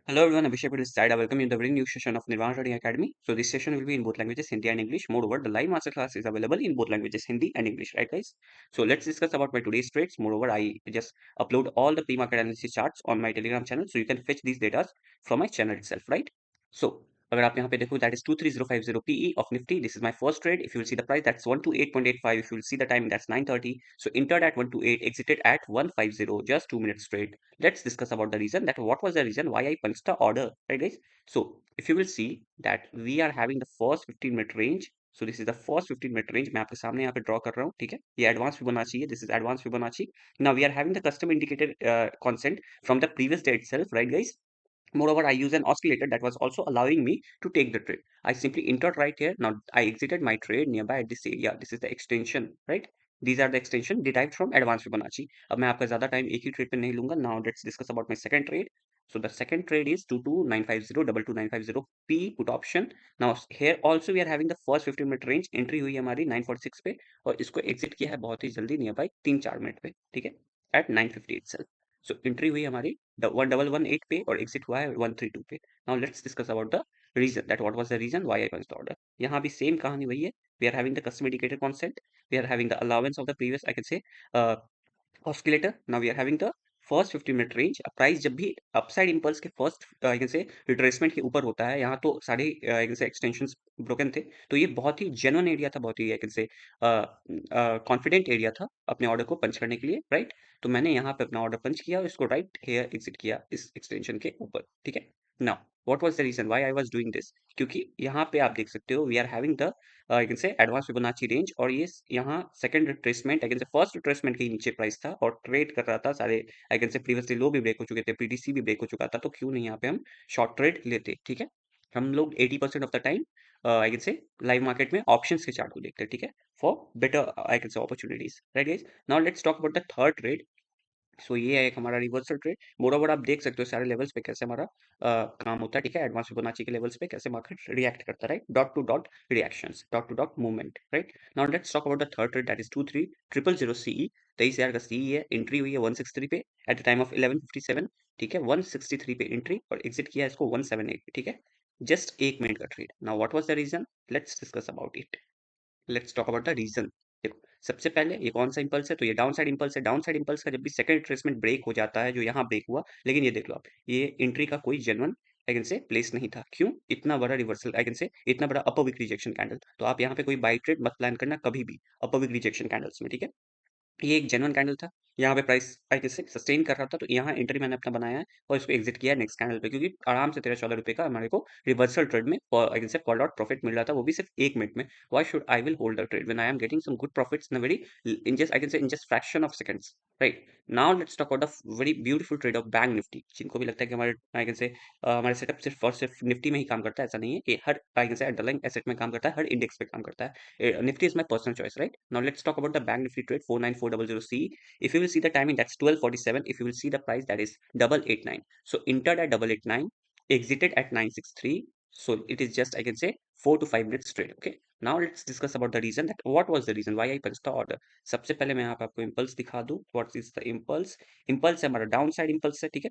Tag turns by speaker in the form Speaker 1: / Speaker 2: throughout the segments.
Speaker 1: Hello everyone, Abhishek with this side. I welcome you in the very new session of Nirvana Trading Academy. So this session will be in both languages, Hindi and English. Moreover, the live masterclass is available in both languages, Hindi and English, right guys? So let's discuss about my today's trades. Moreover, I just upload all the pre-market analysis charts on my Telegram channel, so you can fetch these data from my channel itself, right? So अगर आप यहाँ पे देखो that is 23050 PE of Nifty. This is my first trade. If you will see the price, that's 128.85. If you will see the time, that's 9:30. So entered at 128, exited at 150. Just 2 minutes straight. Let's discuss about the reason that what was the reason why I punched the order, right guys? So if you will see that we are having the first 15-minute range. So this is the first 15-minute range. मैं आपके सामने यहाँ पे draw कर रहा हूँ, ठीक है? ये एडवांस फिबोनाची है. This is advanced Fibonacci. Now we are having the custom indicator consent from the previous day itself, right guys? Moreover, I use an oscillator that was also allowing me to take the trade. I simply entered right here. Now I exited my trade nearby at this area. This is the extension, right? These are the extension derived from advanced Fibonacci. अब मैं आपका ज्यादा time एक ही trade पे नहीं लूंगा. Now let's discuss about my second trade. So the second trade is 22950 22950 P put option. Now here also we are having the first 15-minute range. Entry हुई है हमारी 946 पे और इसको exit किया है बहुत ही जल्दी nearby 3-4 मिनट पे, ठीक है? At 950 itself. So entry हुई हमारी 1118 पे और exit हुआ है 132 पे. Now let's discuss about the reason that what was the reason why I punched the order. यहाँ भी same कहानी वही है. We are having the custom indicator constant. We are having the allowance of the previous, I can say, uh, oscillator. Now we are having the first 15-minute range. Price जब भी upside impulse के first I can say retracement के ऊपर होता है, यहाँ तो सारे I can say extensions broken थे, तो ये बहुत ही जेन्युइन एरिया था, बहुत ही I can say confident area था अपने ऑर्डर को पंच करने के लिए, राइट? तो मैंने यहाँ पे अपना ऑर्डर पंच किया और इसको राइट हेयर एग्जिट किया इस एक्सटेंशन के ऊपर, ठीक है? Now what was the reason why I was doing this? क्योंकि यहाँ पे आप देख सकते हो we are having the I can say advance Fibonacci range और ये यहाँ second retracement I can say first retracement के नीचे प्राइस था और ट्रेड कर रहा था सारे आई कैन से प्रीवियसली लो भी ब्रेक हो चुके थे, पीटीसी भी ब्रेक हो चुका था, तो क्यों नहीं यहाँ पे हम शॉर्ट ट्रेड लेते, ठीक है? हम लोग 80% of the time I can say live market में ऑप्शंस के चार्ट को देखते हैं, ठीक है? For better I can say opportunities, right guys? Now let's talk about the third trade. So ये है एक हमारा रिवर्सल ट्रेड. मोरओवर आप देख सकते हो सारे लेवल्स पे कैसे हमारा काम होता है, ठीक है? एडवांस फिबोनाची के लेवल्स पे कैसे मार्केट रिएक्ट करता है, right? Dot to dot reactions, dot to dot movement, right? Now let's talk about the third trade that is 23 CE. 23,000 का सीई है. एंट्री हुई है 163 पे एट द टाइम ऑफ 11:57, ठीक है? 163 पे एंट्री और एग्जिट किया है इसको 178 पे, ठीक है? जस्ट 1 मिनट का trade. Now what was the reason? Let's discuss about it. Let's talk about the reason. देखो, सबसे पहले ये कौन सा इंपल्स है? तो ये डाउन साइड इंपल्स है. डाउन साइड इंपल्स का जब भी सेकंड रिट्रेसमेंट ब्रेक हो जाता है, जो यहाँ ब्रेक हुआ, लेकिन ये देख लो आप, ये एंट्री का कोई जेन्युइन आई कैन से प्लेस नहीं था. क्यों? इतना बड़ा रिवर्सल आई कैन से, इतना बड़ा अपर वीक रिजेक्शन कैंडल. तो आप यहाँ पे कोई बाई ट्रेड मत प्लान करना कभी भी अपर वीक रिजेक्शन कैंडल्स में, ठीक है? ये एक जेन्युइन कैंडल था. यहाँ पे प्राइस आई कैसे सस्टेन कर रहा था, तो यहाँ एंट्री मैंने अपना बनाया है और इसको एग्जिट किया है नेक्स्ट कैंडल पे, क्योंकि आराम से 13-14 रुपए का हमारे को रिवर्सल ट्रेड में I can say call out profit मिल रहा था, वो भी सिर्फ 1 मिनट में. Why should I will hold the trade when I am getting some good profits in a very in just I can say in just fraction of seconds, right? Now let's talk about the very beautiful trade of bank Nifty. जिनको भी लगता है कि हमारे आई can से हमारे setup सिर्फ और सिर्फ निफ्टी में ही काम करता है, ऐसा नहीं है. ये हर I can say underlying asset में काम करता है, हर इंडेक्स पे काम करता है. Nifty is my personal choice, right? Now let's talk about the bank Nifty trade 49400 C. If you will see the timing, that's 12:47. If you will see the price, that is 889. So entered at 889, exited at 963. So it is just I can say 4 to 5 minutes straight. Okay. Now let's discuss about the reason that what was the reason why I punched the order. सबसे पहले मैं यहाँ पे आपको impulse दिखा दूं. What is the impulse? Impulse है हमारा डाउन साइड इम्पल्स है, ठीक है?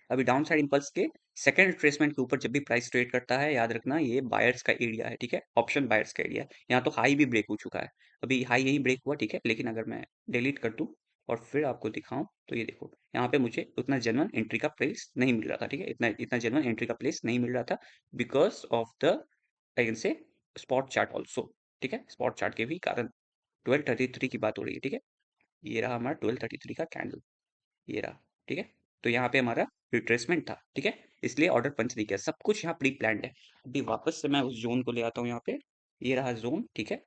Speaker 1: अभी डाउन साइड इम्पल्स के सेकंड रिट्रेसमेंट के ऊपर जब भी प्राइस ट्रेड करता है, याद रखना ये बायर्स का एरिया है, ठीक है? ऑप्शन बायर्स का एरिया है. यहाँ तो हाई भी ब्रेक हो चुका है. अभी हाई यही ब्रेक हुआ, ठीक है? लेकिन अगर मैं डिलीट कर दूं और फिर आपको दिखाऊं, तो ये देखो यहाँ पे मुझे उतना जेन्युइन एंट्री का प्लेस नहीं मिल रहा था, ठीक है? इतना इतना जेन्युइन एंट्री का प्लेस नहीं मिल रहा था because of the I can से स्पॉट चार्ट ऑल्सो, ठीक है? स्पॉट चार्ट के भी कारण 1233 की बात हो रही है, ठीक है? ये रहा हमारा 1233 का कैंडल, ये रहा, ठीक है? तो यहाँ पे हमारा रिट्रेसमेंट था, ठीक है? इसलिए ऑर्डर पंच नहीं किया. सब कुछ यहाँ प्री प्लान्ड है. अभी वापस से मैं उस जोन को ले आता हूँ यहाँ पे. ये रहा जोन, ठीक है?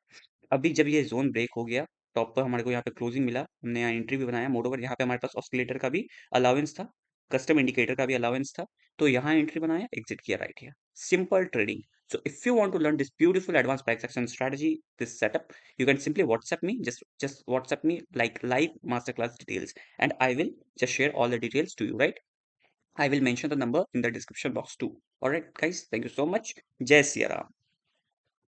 Speaker 1: अभी जब ये जोन ब्रेक हो गया, टॉप पर हमारे को यहाँ पे क्लोजिंग मिला, हमने यहाँ एंट्री भी बनाया. मोर यहाँ पे हमारे पास ऑस्किलेटर का भी अलाउंस था, कस्टम इंडिकेटर का भी अलाउंस था, तो यहाँ एंट्री बनाया, एग्जिट किया right here. Simple trading. So if you want to learn this beautiful advanced price action strategy, this setup, you can simply WhatsApp me. Just WhatsApp me like live masterclass details, and I will just share all the details to you. Right? I will mention the number in the description box too. All right, guys. Thank you so much. Jai Siya Ram.